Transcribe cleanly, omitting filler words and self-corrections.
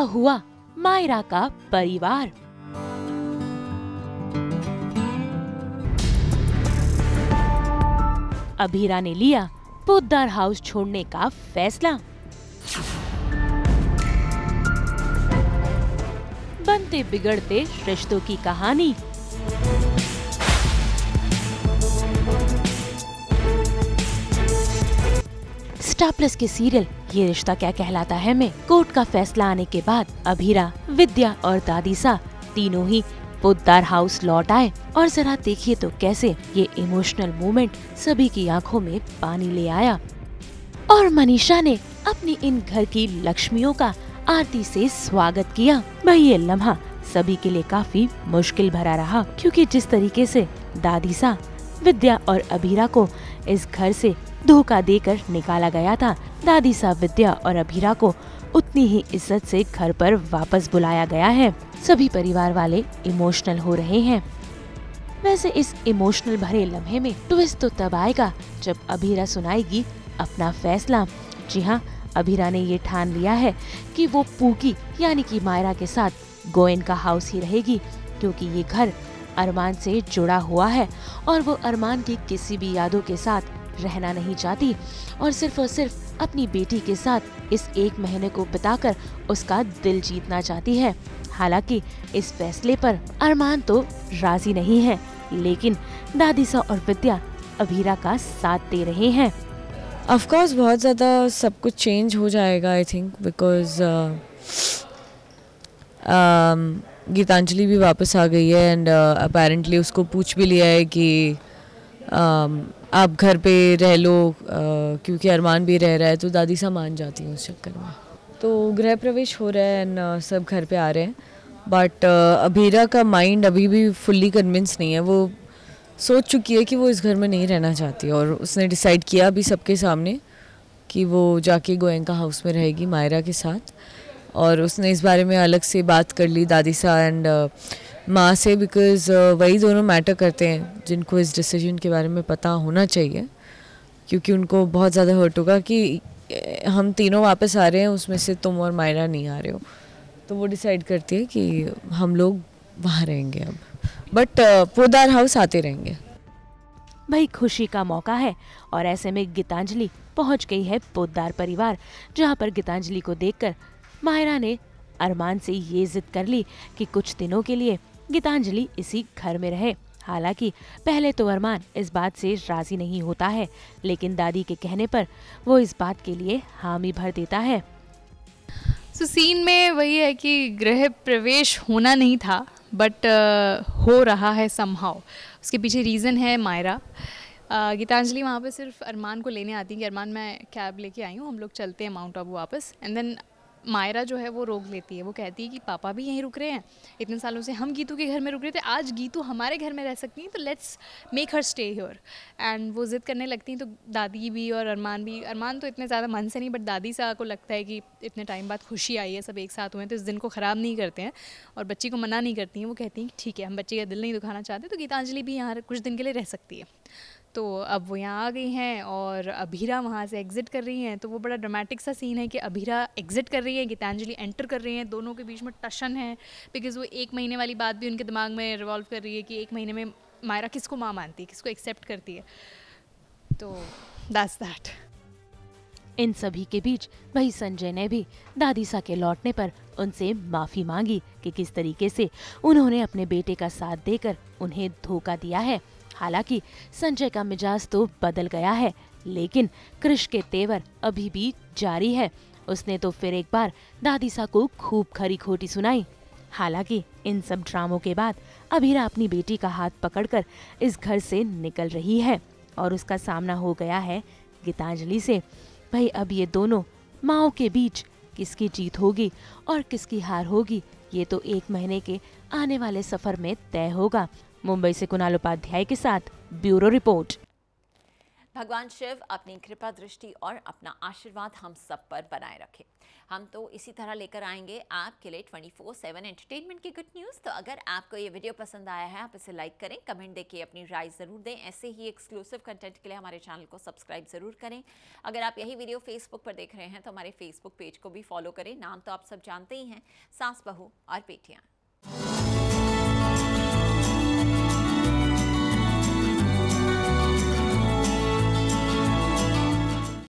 हुआ मायरा का परिवार। अभीरा ने लिया पोद्दार हाउस छोड़ने का फैसला। बनते बिगड़ते रिश्तों की कहानी। स्टार प्लस के सीरियल ये रिश्ता क्या कहलाता है में कोर्ट का फैसला आने के बाद अभीरा, विद्या और दादीसा तीनों ही पोद्दार हाउस लौट आए। और जरा देखिए तो कैसे ये इमोशनल मोमेंट सभी की आंखों में पानी ले आया। और मनीषा ने अपनी इन घर की लक्ष्मियों का आरती से स्वागत किया। भाई ये लम्हा सभी के लिए काफी मुश्किल भरा रहा, क्योंकि जिस तरीके से दादीसा, विद्या और अभीरा को इस घर से धोखा देकर निकाला गया था, दादीसा, विद्या और अभीरा को उतनी ही इज्जत से घर पर वापस बुलाया गया है। सभी परिवार वाले इमोशनल हो रहे हैं। वैसे इस इमोशनल भरे लम्हे में ट्विस्ट तो तब आएगा जब अभीरा सुनाएगी अपना फैसला। जी हाँ, अभीरा ने ये ठान लिया है कि वो पूकी यानी कि मायरा के साथ गोयनका हाउस ही रहेगी, क्योंकि ये घर अरमान से जुड़ा हुआ है और वो अरमान की किसी भी यादों के साथ रहना नहीं चाहती और सिर्फ अपनी बेटी के साथ इस 1 महीने को बिताकर उसका दिल जीतना चाहती है। हालांकि इस फैसले पर अरमान तो राजी नहीं है, लेकिन दादीसा और विद्या अभीरा का साथ दे रहे हैं। ऑफ कोर्स बहुत ज़्यादा सब कुछ चेंज हो जाएगा आई थिंक, बिकॉज गीतांजलि भी वापस आ गई है एंड अपेरेंटली उसको पूछ भी लिया है कि आप घर पे रह लो, क्योंकि अरमान भी रह रहा है, तो दादीसा मान जाती है उस चक्कर में। तो गृह प्रवेश हो रहा है एंड सब घर पे आ रहे हैं, बट अभीरा का माइंड अभी भी फुल्ली कन्विंस नहीं है। वो सोच चुकी है कि वो इस घर में नहीं रहना चाहती और उसने डिसाइड किया अभी सबके सामने कि वो जाके गोयनका हाउस में रहेगी मायरा के साथ। और उसने इस बारे में अलग से बात कर ली दादीसा एंड माँ से, बिकॉज़ वही दोनों मैटर करते हैं जिनको इस डिसीजन के बारे में पता होना चाहिए, क्योंकि उनको बहुत ज़्यादा हर्ट होगा कि हम तीनों वापस आ रहे हैं, उसमें से तुम और मायरा नहीं आ रहे हो। तो वो डिसाइड करती है कि हम लोग वहाँ रहेंगे अब, बट पोद्दार हाउस आते रहेंगे। भाई खुशी का मौका है और ऐसे में गीतांजलि पहुंच गई है पोद्दार परिवार, जहां पर गीतांजलि को देखकर मायरा ने अरमान से ये जिद कर ली कि कुछ दिनों के लिए गीतांजलि इसी घर में रहे। हालांकि पहले तो अरमान इस बात से राजी नहीं होता है, लेकिन दादी के कहने पर वो इस बात के लिए हामी भर देता है। तो सीन में वही है कि गृह प्रवेश होना नहीं था, बट हो रहा है समहाउ। उसके पीछे रीज़न है मायरा। गीतांजलि वहाँ पे सिर्फ अरमान को लेने आती है कि अरमान मैं कैब लेके आई हूँ, हम लोग चलते हैं माउंट आबू वापस। एंड देन मायरा जो है वो रोक लेती है। वो कहती है कि पापा भी यहीं रुक रहे हैं, इतने सालों से हम गीतू के घर में रुक रहे थे, आज गीतू हमारे घर में रह सकती हैं, तो let's make her stay here. And वो ज़िद करने लगती हैं, तो दादी भी और अरमान भी, अरमान तो इतने ज़्यादा मन से नहीं, बट दादी सा को लगता है कि इतने टाइम बाद खुशी आई है, सब एक साथ हुए हैं, तो इस दिन को ख़राब नहीं करते हैं और बच्ची को मना नहीं करती हैं। वो कहती हैं कि ठीक है, हम बच्चे का दिल नहीं दुखाना चाहते, तो गीतांजलि भी यहाँ कुछ दिन के लिए रह सकती है। तो अब वो यहाँ आ गई हैं और अभीरा वहाँ से एग्ज़िट कर रही हैं। तो वो बड़ा ड्रामेटिक सा सीन है कि अभीरा एग्ज़िट कर रही है, गीतांजलि एंटर कर रही हैं, दोनों के बीच में टशन है, बिकॉज़ वो 1 महीने वाली बात भी उनके दिमाग में रिवॉल्व कर रही है कि 1 महीने में मायरा किसको माँ मानती है, किसको एक्सेप्ट करती है। तो दैट्स दैट। इन सभी के बीच वही संजय ने भी दादीसा के लौटने पर उनसे माफी मांगी कि किस तरीके से उन्होंने अपने बेटे का साथ देकर उन्हें धोखा दिया है। हालांकि संजय का मिजाज तो बदल गया है, लेकिन कृष के तेवर अभी भी जारी है। उसने तो फिर एक बार दादीसा को खूब खरी खोटी सुनाई। हालांकि इन सब ड्रामों के बाद अभीरा अपनी बेटी का हाथ पकड़कर इस घर से निकल रही है और उसका सामना हो गया है गीतांजलि से। भाई अब ये दोनों माओ के बीच किसकी जीत होगी और किसकी हार होगी, ये तो 1 महीने के आने वाले सफर में तय होगा। मुंबई से कुणाल उपाध्याय के साथ ब्यूरो रिपोर्ट। भगवान शिव अपनी कृपा दृष्टि और अपना आशीर्वाद हम सब पर बनाए रखे। हम तो इसी तरह लेकर आएंगे आपके लिए 24/7 एंटरटेनमेंट की गुड न्यूज़। तो अगर आपको ये वीडियो पसंद आया है, आप इसे लाइक करें, कमेंट देके अपनी राय ज़रूर दें। ऐसे ही एक्सक्लूसिव कंटेंट के लिए हमारे चैनल को सब्सक्राइब ज़रूर करें। अगर आप यही वीडियो फेसबुक पर देख रहे हैं तो हमारे फेसबुक पेज को भी फॉलो करें। नाम तो आप सब जानते ही हैं, सास बहू और बेटियाँ।